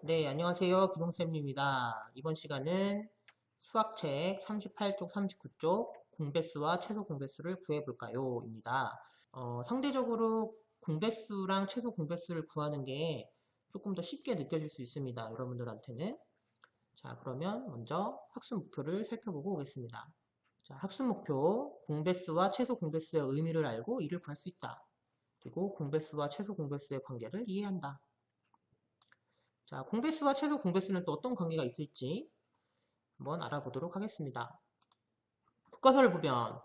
네, 안녕하세요. 기동쌤입니다. 이번 시간은 수학책 38쪽, 39쪽 공배수와 최소 공배수를 구해볼까요? 입니다. 상대적으로 공배수랑 최소 공배수를 구하는 게 조금 더 쉽게 느껴질 수 있습니다. 여러분들한테는. 자, 그러면 먼저 학습 목표를 살펴보고 오겠습니다. 자, 학습 목표, 공배수와 최소 공배수의 의미를 알고 이를 구할 수 있다. 그리고 공배수와 최소 공배수의 관계를 이해한다. 자, 공배수와 최소 공배수는 또 어떤 관계가 있을지 한번 알아보도록 하겠습니다. 교과서를 보면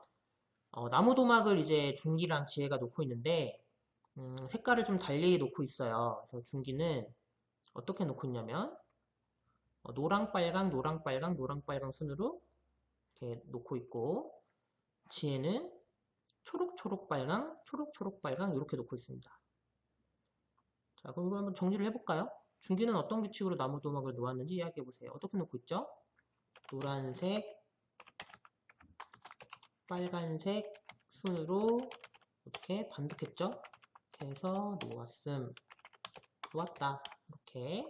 나무 도막을 이제 중기랑 지혜가 놓고 있는데 색깔을 좀 달리 놓고 있어요. 그래서 중기는 어떻게 놓고 있냐면 노랑 빨강 노랑 빨강 노랑 빨강 순으로 이렇게 놓고 있고 지혜는 초록 초록 빨강 초록 초록 빨강 이렇게 놓고 있습니다. 자, 그럼 이거 한번 정리를 해볼까요? 중기는 어떤 규칙으로 나무 도막을 놓았는지 이야기해보세요. 어떻게 놓고 있죠? 노란색, 빨간색 순으로 이렇게 반복했죠? 이렇게 해서 놓았다. 이렇게.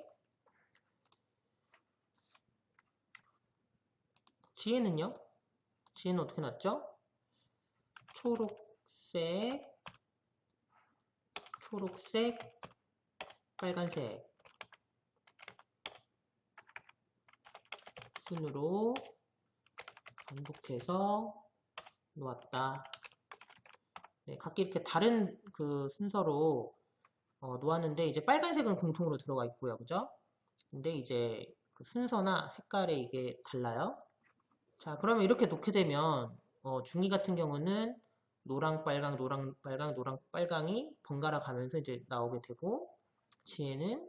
지혜는요? 지혜는 어떻게 놨죠? 초록색, 초록색, 빨간색 순으로 반복해서 놓았다. 네, 각기 이렇게 다른 그 순서로 놓았는데 이제 빨간색은 공통으로 들어가 있고요. 그죠? 근데 이제 그 순서나 색깔이 이게 달라요. 자, 그러면 이렇게 놓게 되면 중이 같은 경우는 노랑, 빨강, 노랑, 빨강, 노랑, 빨강이 번갈아 가면서 이제 나오게 되고 지혜는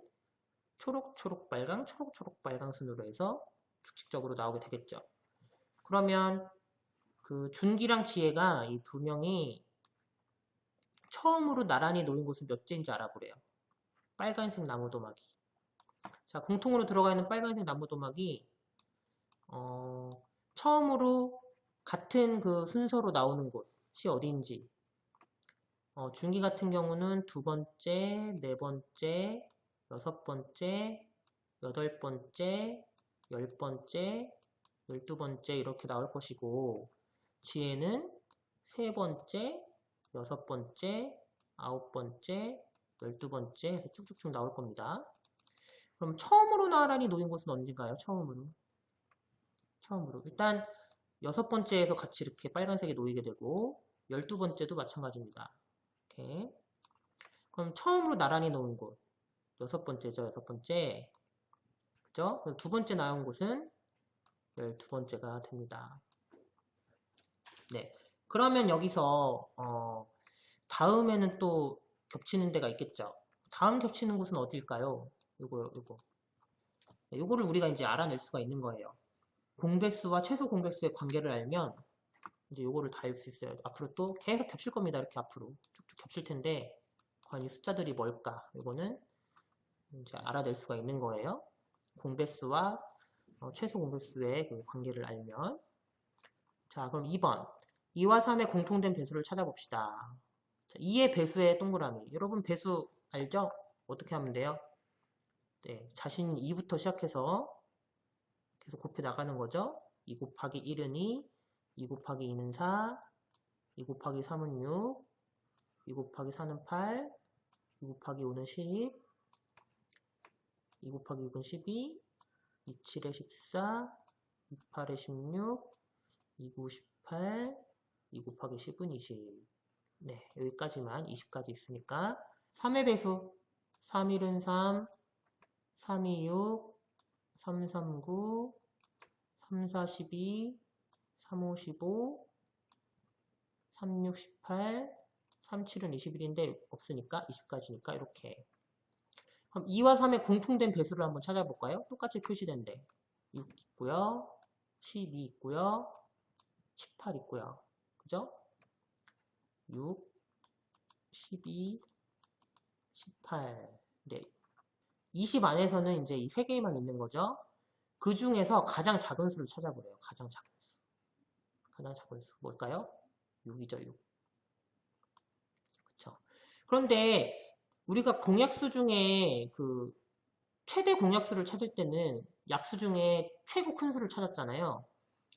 초록, 초록, 빨강, 초록, 초록, 빨강 순으로 해서 규칙적으로 나오게 되겠죠. 그러면 그 준기랑 지혜가 이 두 명이 처음으로 나란히 놓인 곳은 몇 개인지 알아보래요. 빨간색 나무도막이. 자, 공통으로 들어가 있는 빨간색 나무도막이 어, 처음으로 같은 그 순서로 나오는 곳이 어디인지 중기 같은 경우는 두 번째, 네 번째, 여섯 번째, 여덟 번째, 열 번째, 열두 번째 이렇게 나올 것이고 지혜는 세 번째, 여섯 번째, 아홉 번째, 열두 번째 해서 쭉쭉쭉 나올 겁니다. 그럼 처음으로 나란히 놓인 곳은 언젠가요? 처음으로. 처음으로. 일단 여섯 번째에서 같이 이렇게 빨간색이 놓이게 되고 열두 번째도 마찬가지입니다. 이렇게. 그럼 처음으로 나란히 놓은 곳 여섯 번째죠. 여섯 번째. 그죠? 그럼 두 번째 나온 곳은 열두 번째가 됩니다. 네. 그러면 여기서 다음에는 또 겹치는 데가 있겠죠. 다음 겹치는 곳은 어딜까요? 요거. 네, 요거를 우리가 이제 알아낼 수가 있는 거예요. 공배수와 최소 공배수의 관계를 알면 이제 요거를 다 알 수 있어요. 앞으로 또 계속 겹칠 겁니다. 이렇게 앞으로 쭉쭉 겹칠 텐데 과연 이 숫자들이 뭘까? 요거는 이제 알아낼 수가 있는 거예요. 공배수와 최소 공배수의 그 관계를 알면. 자, 그럼 2번. 2와 3의 공통된 배수를 찾아봅시다. 자, 2의 배수의 동그라미. 여러분 배수 알죠? 어떻게 하면 돼요? 네, 자신 2부터 시작해서 계속 곱해 나가는 거죠. 2 곱하기 1은 2, 2 곱하기 2는 4, 2 곱하기 3은 6, 2 곱하기 4는 8, 2 곱하기 5는 10, 2 곱하기 6은 12, 2, 7에 14, 2, 8에 16, 2, 9, 18, 2 곱하기 10은 20. 네, 여기까지만 20까지 있으니까 3의 배수 3, 1은 3, 3, 2, 6, 3, 3, 9, 3, 4, 12, 3, 5, 15, 3, 6, 18, 3, 7은 21인데 없으니까 20까지니까 이렇게. 그럼 2와 3의 공통된 배수를 한번 찾아볼까요? 똑같이 표시된데 6 있고요, 12 있고요, 18 있고요. 그죠? 6, 12, 18. 네. 20 안에서는 이제 이 세 개만 있는 거죠. 그 중에서 가장 작은 수를 찾아보래요. 가장 작은 수. 가장 작은 수. 뭘까요? 6이죠, 6. 그쵸. 그런데 우리가 공약수 중에 그 최대 공약수를 찾을 때는 약수 중에 최고 큰 수를 찾았잖아요.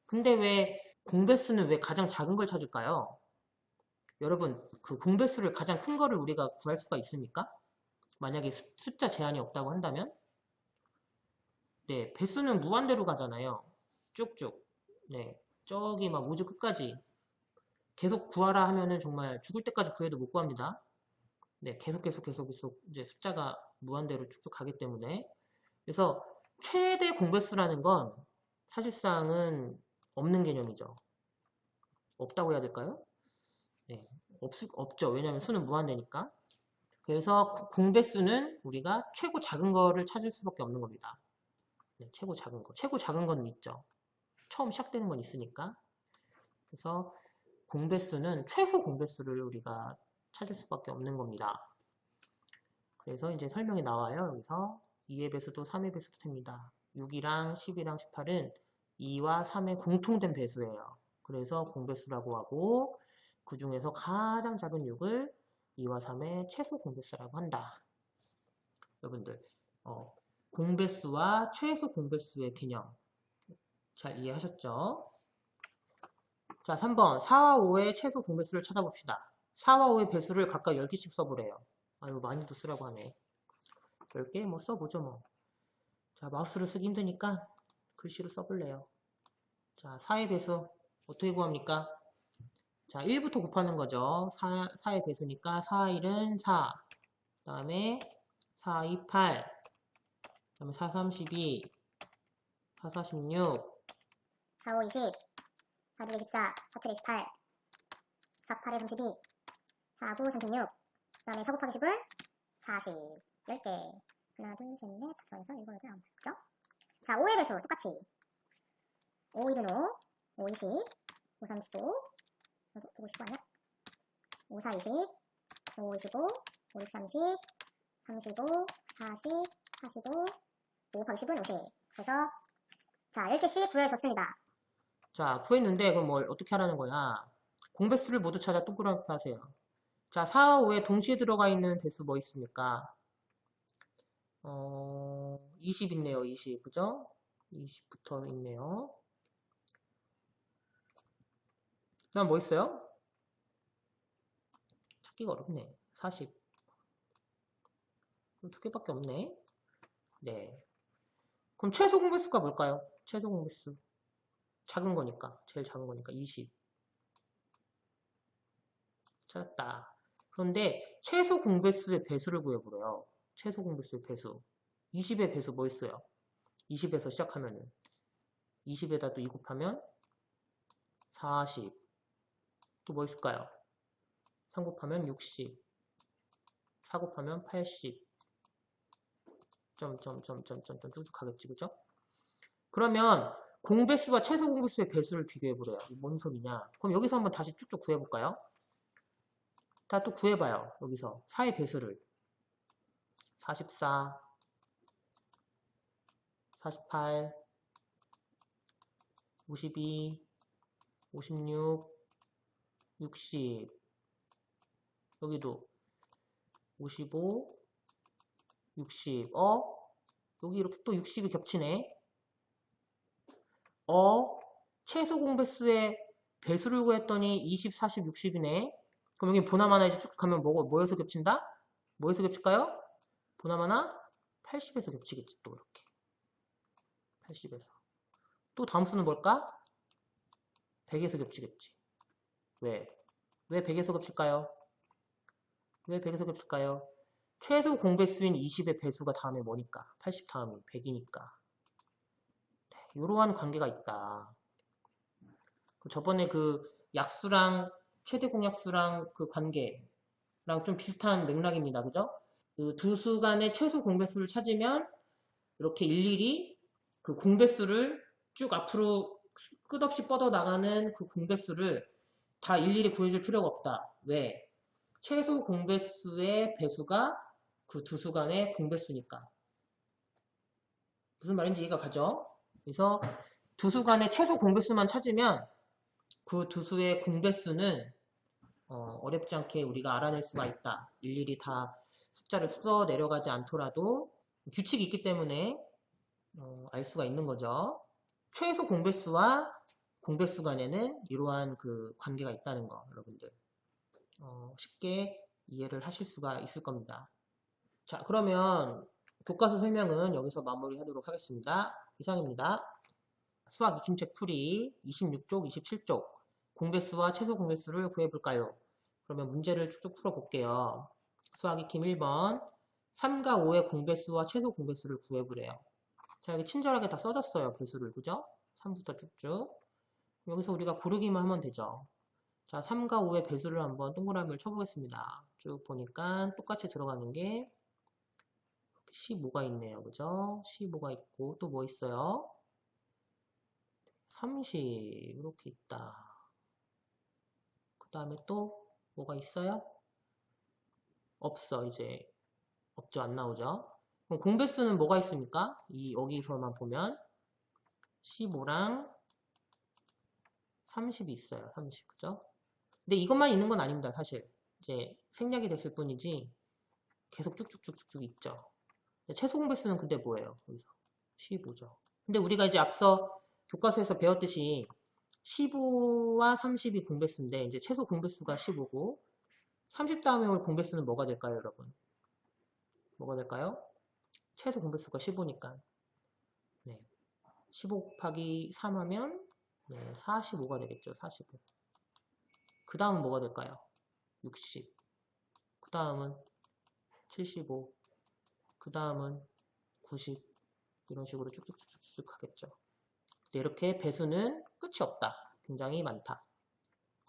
근데 왜 공배수는 왜 가장 작은 걸 찾을까요? 여러분, 그 공배수를 가장 큰 거를 우리가 구할 수가 있습니까? 만약에 숫자 제한이 없다고 한다면? 네, 배수는 무한대로 가잖아요. 쭉쭉. 네, 저기 막 우주 끝까지 계속 구하라 하면은 정말 죽을 때까지 구해도 못 구합니다. 네, 계속 이제 숫자가 무한대로 쭉쭉 가기 때문에. 그래서 최대 공배수라는 건 사실상은 없는 개념이죠. 없다고 해야 될까요? 네, 없죠. 왜냐하면 수는 무한대니까. 그래서 공배수는 우리가 최고 작은 거를 찾을 수밖에 없는 겁니다. 네, 최고 작은 거. 최고 작은 건 있죠. 처음 시작되는 건 있으니까. 그래서 공배수는 최소 공배수를 우리가 찾을 수밖에 없는 겁니다. 그래서 이제 설명이 나와요. 여기서 2의 배수도 3의 배수도 됩니다. 6이랑 10이랑 18은 2와 3의 공통된 배수예요. 그래서 공배수라고 하고 그 중에서 가장 작은 6을 2와 3의 최소 공배수라고 한다. 여러분들 공배수와 최소 공배수의 개념 잘 이해하셨죠? 자, 3번 4와 5의 최소 공배수를 찾아봅시다. 4와 5의 배수를 각각 10개씩 써보래요. 아유, 많이도 쓰라고 하네. 10개 뭐 써보죠 뭐. 자, 마우스로 쓰기 힘드니까 글씨로 써볼래요. 자, 4의 배수 어떻게 구합니까? 자, 1부터 곱하는 거죠. 4의 배수니까 4, 1은 4. 그 다음에 4, 2, 8. 그 다음에 4, 3, 12. 4, 4, 16. 4, 5, 20. 4, 6, 24. 4, 7, 28. 4, 8, 32. 4, 9, 36. 그 다음에 4 곱하기 10은 40. 10개. 하나, 둘, 셋, 넷, 다섯, 여섯, 일곱, 여덟, 아홉. 그죠? 자, 5의 배수 똑같이. 5, 1은 5. 5, 20. 5, 35. 5, 19 아니야? 5, 4, 20. 5, 25. 5, 6, 30. 35. 40. 45. 5 곱하기 10은 50. 그래서 자, 10개씩 구해줬습니다. 자, 구했는데 그럼 뭘 어떻게 하라는 거야? 공배수를 모두 찾아 동그랗게 하세요. 자, 4와 5에 동시에 들어가 있는 배수 뭐 있습니까? 20 있네요. 20. 그죠? 20 붙어 있네요. 그 다음 뭐 있어요? 찾기가 어렵네. 40. 두 개밖에 없네. 네. 그럼 최소 공배수가 뭘까요? 최소 공배수. 작은 거니까. 제일 작은 거니까 20. 찾았다. 그런데 최소 공배수의 배수를 구해보래요. 최소 공배수의 배수. 20의 배수 뭐 있어요? 20에서 시작하면은 20에다 또 2 곱하면 40. 또 뭐 있을까요? 3 곱하면 60. 4 곱하면 80. 쭉쭉 가겠지, 그죠? 그러면 공배수와 최소 공배수의 배수를 비교해보래요. 뭔 소리냐? 그럼 여기서 한번 다시 쭉쭉 구해볼까요? 다 또 구해봐요. 여기서 4의 배수를 44, 48, 52, 56, 60. 여기도 55, 60. 여기 이렇게 또 60이 겹치네. 최소 공배수의 배수를 구했더니 20, 40, 60이네. 그럼 여기 보나마나 이제 쭉 가면 뭐에서 겹친다? 뭐에서 겹칠까요? 보나마나 80에서 겹치겠지, 또 이렇게. 80에서. 또 다음 수는 뭘까? 100에서 겹치겠지. 왜? 왜 100에서 겹칠까요? 왜 100에서 겹칠까요? 최소 공배수인 20의 배수가 다음에 뭐니까? 80 다음이 100이니까. 네, 이러한 관계가 있다. 저번에 그 약수랑 최대 공약수랑 그 관계랑 좀 비슷한 맥락입니다. 그죠? 그 두 수 간의 최소 공배수를 찾으면 이렇게 일일이 그 공배수를 쭉 앞으로 끝없이 뻗어나가는 그 공배수를 다 일일이 구해줄 필요가 없다. 왜? 최소 공배수의 배수가 그 두 수 간의 공배수니까. 무슨 말인지 이해가 가죠? 그래서 두 수 간의 최소 공배수만 찾으면 그 두 수의 공배수는 어렵지 않게 우리가 알아낼 수가 있다. 일일이 다 숫자를 써 내려가지 않더라도 규칙이 있기 때문에 알 수가 있는 거죠. 최소 공배수와 공배수 간에는 이러한 그 관계가 있다는 거 여러분들 쉽게 이해를 하실 수가 있을 겁니다. 자, 그러면 교과서 설명은 여기서 마무리하도록 하겠습니다. 이상입니다. 수학 익힘책 풀이 26쪽, 27쪽 공배수와 최소 공배수를 구해볼까요? 그러면 문제를 쭉쭉 풀어볼게요. 수학 익힘 1번 3과 5의 공배수와 최소 공배수를 구해보래요. 자, 여기 친절하게 다 써졌어요. 배수를, 그죠? 3부터 쭉쭉. 여기서 우리가 고르기만 하면 되죠. 자, 3과 5의 배수를 한번 동그라미를 쳐보겠습니다. 쭉 보니까 똑같이 들어가는 게 15가 있네요. 그죠? 15가 있고, 또 뭐 있어요? 30, 이렇게 있다. 그 다음에 또 뭐가 있어요? 없어, 이제. 없죠, 안 나오죠? 그럼 공배수는 뭐가 있습니까? 여기서만 보면 15랑 30이 있어요. 30, 그죠? 근데 이것만 있는 건 아닙니다, 사실. 이제 생략이 됐을 뿐이지 계속 쭉쭉쭉쭉 있죠. 최소 공배수는 근데 뭐예요? 여기서 15죠. 근데 우리가 이제 앞서 교과서에서 배웠듯이 15와 30이 공배수인데 이제 최소 공배수가 15고 30 다음에 올 공배수는 뭐가 될까요, 여러분? 뭐가 될까요? 최소 공배수가 15니까. 네. 15 곱하기 3 하면 네, 45가 되겠죠. 45. 그 다음은 뭐가 될까요? 60. 그 다음은 75. 그 다음은 90. 이런 식으로 쭉쭉쭉쭉 하겠죠. 이렇게 배수는 끝이 없다. 굉장히 많다.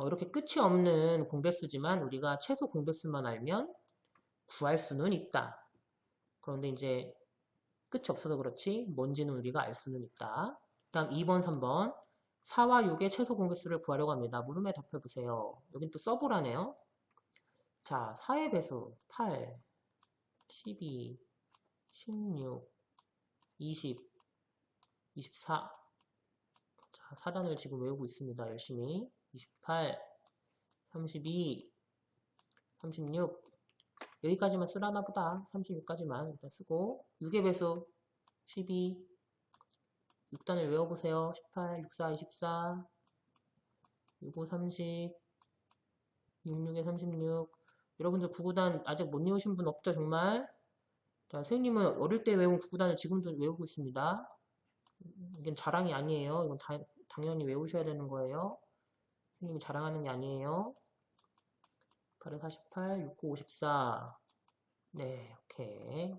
이렇게 끝이 없는 공배수지만 우리가 최소 공배수만 알면 구할 수는 있다. 그런데 이제 끝이 없어서 그렇지 뭔지는 우리가 알 수는 있다. 그 다음 2번, 3번 4와 6의 최소 공배수를 구하려고 합니다. 물음에 답해보세요. 여긴 또 써보라네요. 자, 4의 배수 8, 12, 16, 20, 24. 자, 4단을 지금 외우고 있습니다. 열심히. 28, 32, 36. 여기까지만 쓰라나 보다. 36까지만 일단 쓰고 6의 배수 12. 6단을 외워보세요. 18, 64, 24, 65, 30, 66에 36. 여러분들 9구단 아직 못 외우신 분 없죠, 정말? 자, 선생님은 어릴 때 외운 9구단을 지금도 외우고 있습니다. 이건 자랑이 아니에요. 이건 당연히 외우셔야 되는 거예요. 선생님이 자랑하는 게 아니에요. 8에 48, 69, 54. 네, 오케이.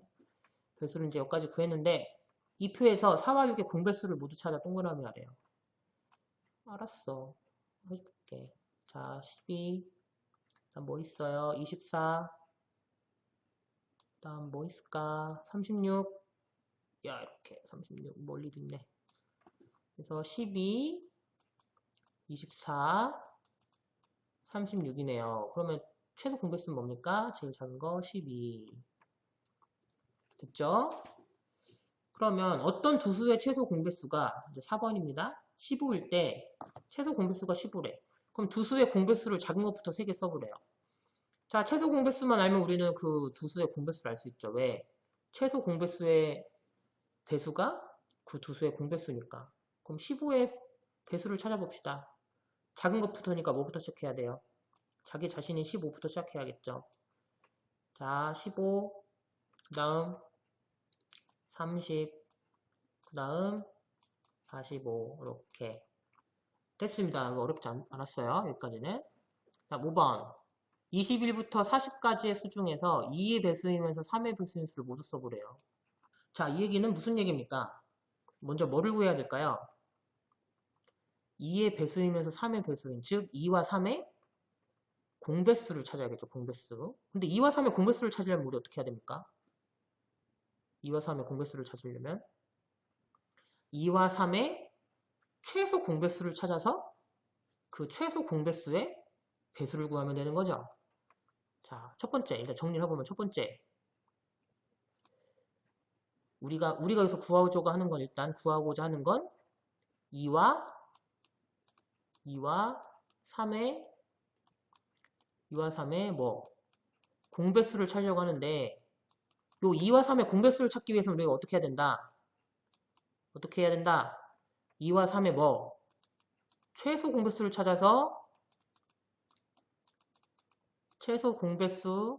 배수를 이제 여기까지 구했는데 이 표에서 4와 6의 공배수를 모두 찾아 동그라미 하래요. 알았어. 해줄게. 자, 12. 다음 뭐 있어요? 24. 다음 뭐 있을까? 36. 야, 이렇게 36 멀리도 있네. 그래서 12, 24, 36이네요. 그러면 최소 공배수는 뭡니까? 제일 작은 거 12. 됐죠? 그러면 어떤 두 수의 최소 공배수가 이제 4번입니다. 15일 때 최소 공배수가 15래. 그럼 두 수의 공배수를 작은 것부터 3개 써보래요. 자, 최소 공배수만 알면 우리는 그 두 수의 공배수를 알 수 있죠. 왜? 최소 공배수의 배수가 그 두 수의 공배수니까. 그럼 15의 배수를 찾아봅시다. 작은 것부터니까 뭐부터 시작해야 돼요? 자기 자신이 15부터 시작해야겠죠. 자, 15, 그 다음 30, 그 다음 45 이렇게 됐습니다. 어렵지 않았어요. 여기까지는. 자, 5번 21부터 40까지의 수 중에서 2의 배수이면서 3의 배수인 수를 모두 써보래요. 자, 이 얘기는 무슨 얘기입니까? 먼저 뭐를 구해야 될까요? 2의 배수이면서 3의 배수인, 즉 2와 3의 공배수를 찾아야겠죠. 공배수. 근데 2와 3의 공배수를 찾으려면 우리 어떻게 해야 됩니까? 2와 3의 공배수를 찾으려면 2와 3의 최소 공배수를 찾아서 그 최소 공배수의 배수를 구하면 되는 거죠. 자, 첫 번째, 일단 정리를 해보면 첫 번째, 우리가 여기서 구하고자 하는 건 일단 구하고자 하는 건 2와 3의 뭐 공배수를 찾으려고 하는데 요 2와 3의 공배수를 찾기 위해서 우리가 어떻게 해야 된다? 어떻게 해야 된다? 2와 3의 뭐? 최소 공배수를 찾아서 최소 공배수를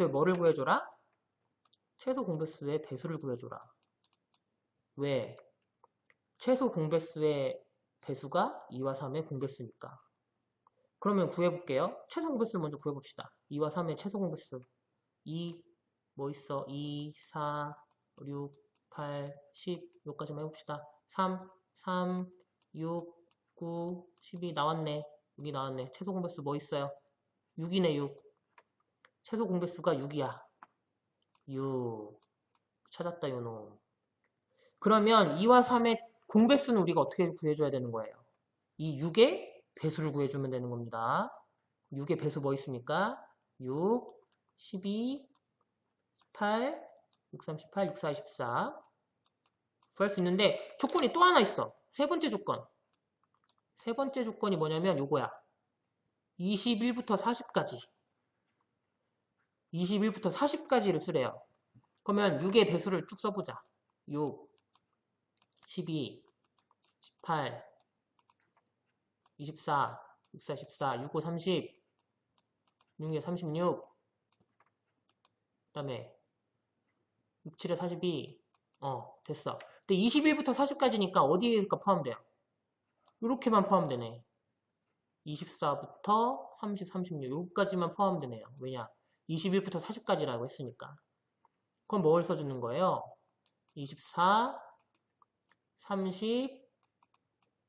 뭐를 구해줘라? 최소 공배수의 배수를 구해줘라. 왜? 최소 공배수의 배수가 2와 3의 공배수니까. 그러면 구해볼게요. 최소 공배수를 먼저 구해봅시다. 2와 3의 최소 공배수. 2, 뭐 있어? 2, 4, 6, 8, 10, 여기까지만 해봅시다. 3, 6, 9, 12 나왔네. 여기 나왔네. 최소 공배수 뭐 있어요? 6이네, 6. 최소 공배수가 6이야. 6. 찾았다, 요놈. 그러면 2와 3의 공배수는 우리가 어떻게 구해줘야 되는 거예요? 이 6의 배수를 구해주면 되는 겁니다. 6의 배수 뭐 있습니까? 6, 12, 8, 6, 38, 6, 4, 24. 구할 수 있는데 조건이 또 하나 있어. 세 번째 조건. 세 번째 조건이 뭐냐면 요거야. 21부터 40까지. 21부터 40까지를 쓰래요. 그러면 6의 배수를 쭉 써보자. 6, 12, 18, 24, 6, 4, 14, 6, 5, 30, 6, 36, 그 다음에 6, 7에 42, 됐어. 근데 21부터 40까지니까 어디에가 포함돼요? 이렇게만 포함되네. 24부터 30, 36, 여기까지만 포함되네요. 왜냐? 21부터 40까지라고 했으니까. 그럼 뭘 써주는 거예요? 24, 30,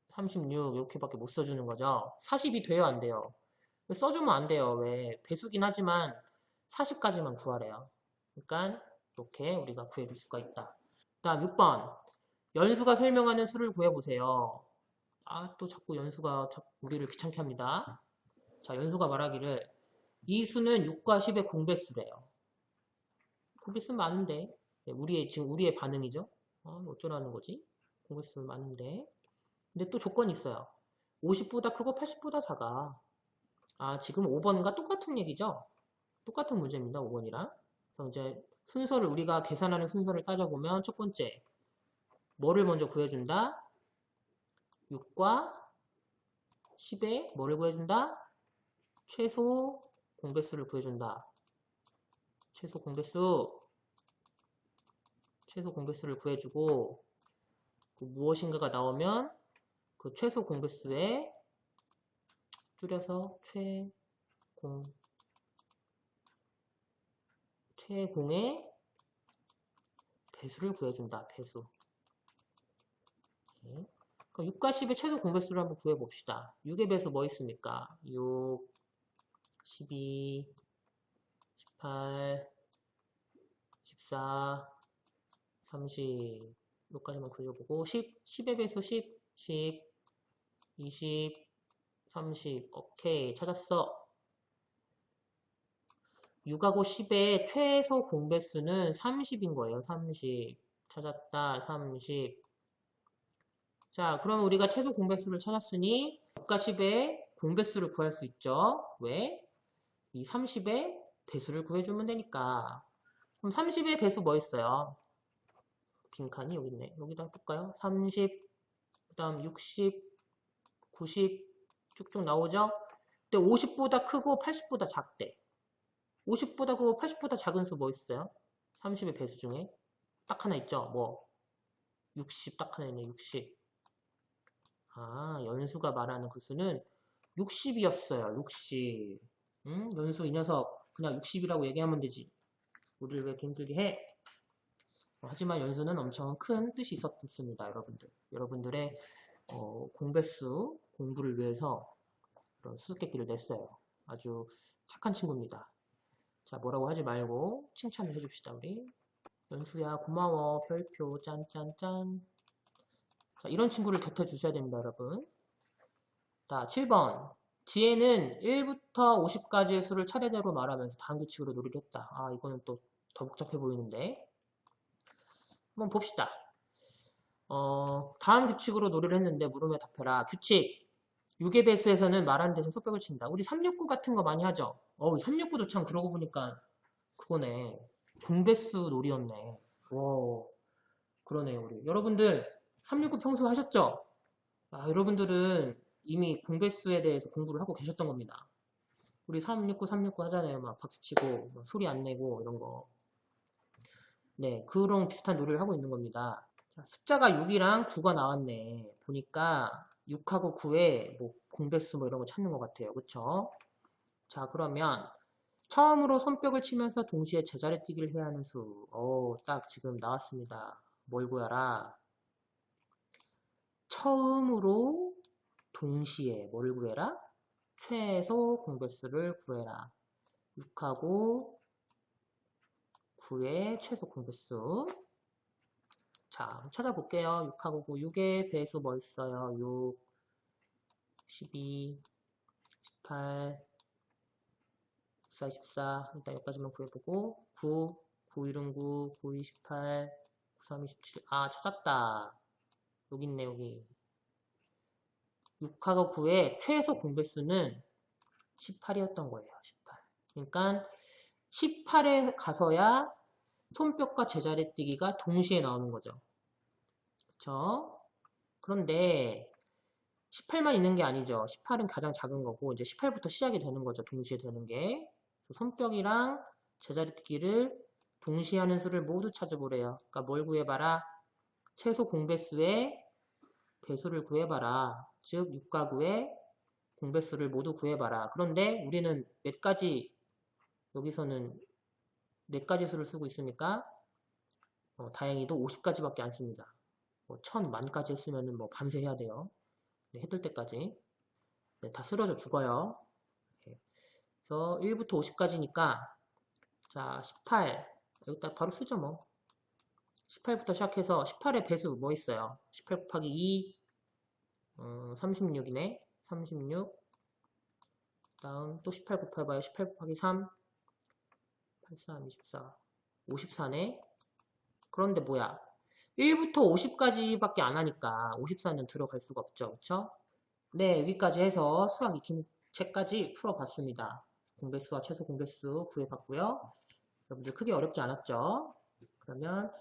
36 이렇게밖에 못 써주는 거죠. 40이 돼요, 안 돼요? 써주면 안 돼요. 왜? 배수긴 하지만 40까지만 구하래요. 그러니까 이렇게 우리가 구해줄 수가 있다. 다음 6번. 연수가 설명하는 수를 구해보세요. 또 자꾸 연수가 우리를 귀찮게 합니다. 자, 연수가 말하기를 이 수는 6과 10의 공배수래요. 공배수 많은데 지금 우리의 반응이죠. 어쩌라는 거지? 공배수 많은데 근데 또 조건이 있어요. 50보다 크고 80보다 작아. 지금 5번과 똑같은 얘기죠? 똑같은 문제입니다. 5번이랑. 그래서 이제 순서를 우리가 계산하는 순서를 따져보면 첫 번째 뭐를 먼저 구해준다? 6과 10의 뭐를 구해준다? 최소 공배수를 구해준다. 최소 공배수를 구해주고 그 무엇인가가 나오면 그 최소 공배수에 줄여서 최공의 배수를 구해준다. 배수. 네. 그럼 6과 10의 최소 공배수를 한번 구해봅시다. 6의 배수 뭐 있습니까? 6, 12, 18, 14, 30 여기까지만 그려보고 10의 배수 10, 20, 30 오케이 찾았어. 6하고 10의 최소 공배수는 30인 거예요. 30 찾았다. 30 자, 그러면 우리가 최소 공배수를 찾았으니 6과 10의 공배수를 구할 수 있죠. 왜? 이 30의 배수를 구해주면 되니까. 그럼 30의 배수 뭐 있어요? 빈칸이 여기 있네. 여기다 볼까요? 30, 그 다음 60, 90 쭉쭉 나오죠? 근데 50보다 크고 80보다 작대. 50보다 크고 80보다 작은 수 뭐 있어요? 30의 배수 중에 딱 하나 있죠? 뭐 60 딱 하나 있네. 60. 연수가 말하는 그 수는 60이었어요. 60. 연수 이 녀석 그냥 60이라고 얘기하면 되지. 우리를 왜 이렇게 힘들게 해? 하지만 연수는 엄청 큰 뜻이 있었습니다. 여러분들의 공배수 공부를 위해서 그런 수수께끼를 냈어요. 아주 착한 친구입니다. 자, 뭐라고 하지 말고 칭찬을 해줍시다. 우리 연수야 고마워. 별표 짠짠짠. 자, 이런 친구를 곁에 주셔야 됩니다. 여러분. 자, 7번. 지혜는 1부터 50까지의 수를 차례대로 말하면서 다음 규칙으로 놀이를 했다. 이거는 또 더 복잡해 보이는데. 한번 봅시다. 다음 규칙으로 놀이를 했는데 물음에 답해라. 규칙. 6의 배수에서는 말하는 대신 소백을 친다. 우리 369 같은 거 많이 하죠? 369도 참 그러고 보니까 그거네. 공배수 놀이였네. 와, 그러네요, 우리. 여러분들 369 평소 하셨죠? 여러분들은 이미 공배수에 대해서 공부를 하고 계셨던 겁니다. 우리 369 하잖아요. 막 박수치고 막 소리 안 내고 이런 거. 네, 그런 비슷한 놀이를 하고 있는 겁니다. 자, 숫자가 6이랑 9가 나왔네. 보니까 6하고 9에 뭐 공배수 뭐 이런 거 찾는 것 같아요. 그쵸? 자, 그러면 처음으로 손뼉을 치면서 동시에 제자리 뛰기를 해야 하는 수. 딱 지금 나왔습니다. 뭘 구하라? 처음으로 동시에 뭘 구해라? 최소 공배수를 구해라. 6하고 9의 최소 공배수. 자, 찾아볼게요. 6하고 9. 6의 배수 뭐 있어요? 6, 12, 18, 14, 14. 일단 여기까지만 구해보고. 9, 9, 1은 9, 9, 28, 9, 3, 27. 찾았다. 여기 있네, 여기. 6하고 9의 최소 공배수는 18이었던 거예요. 18. 그러니까 18에 가서야 손뼉과 제자리 뛰기가 동시에 나오는 거죠. 그쵸? 그런데 18만 있는 게 아니죠. 18은 가장 작은 거고 이제 18부터 시작이 되는 거죠. 동시에 되는 게. 손뼉이랑 제자리 뛰기를 동시에 하는 수를 모두 찾아보래요. 그러니까 뭘 구해봐라? 최소 공배수의 배수를 구해봐라. 즉 6과 9의 공배수를 모두 구해봐라. 그런데 우리는 몇 가지 여기서는 몇 가지 수를 쓰고 있으니까 다행히도 50가지밖에 안 씁니다. 1000, 만까지 했으면 뭐 밤새 해야 돼요. 네, 해뜰 때까지. 네, 다 쓰러져 죽어요. 네. 그래서 1부터 50까지니까 자 18 여기다 바로 쓰죠 뭐. 18부터 시작해서 18의 배수 뭐 있어요? 18 곱하기 2 36이네. 36 다음 또 18 곱해봐요. 18 곱하기 3 83, 24 54네. 그런데 뭐야 1부터 50까지밖에 안 하니까 54는 들어갈 수가 없죠. 그쵸? 네, 여기까지 해서 수학 익힘 책까지 풀어봤습니다. 공배수와 최소 공배수 구해봤고요. 여러분들 크게 어렵지 않았죠? 그러면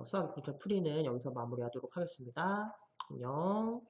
수학 익힘 책 풀이는 여기서 마무리하도록 하겠습니다. 안녕.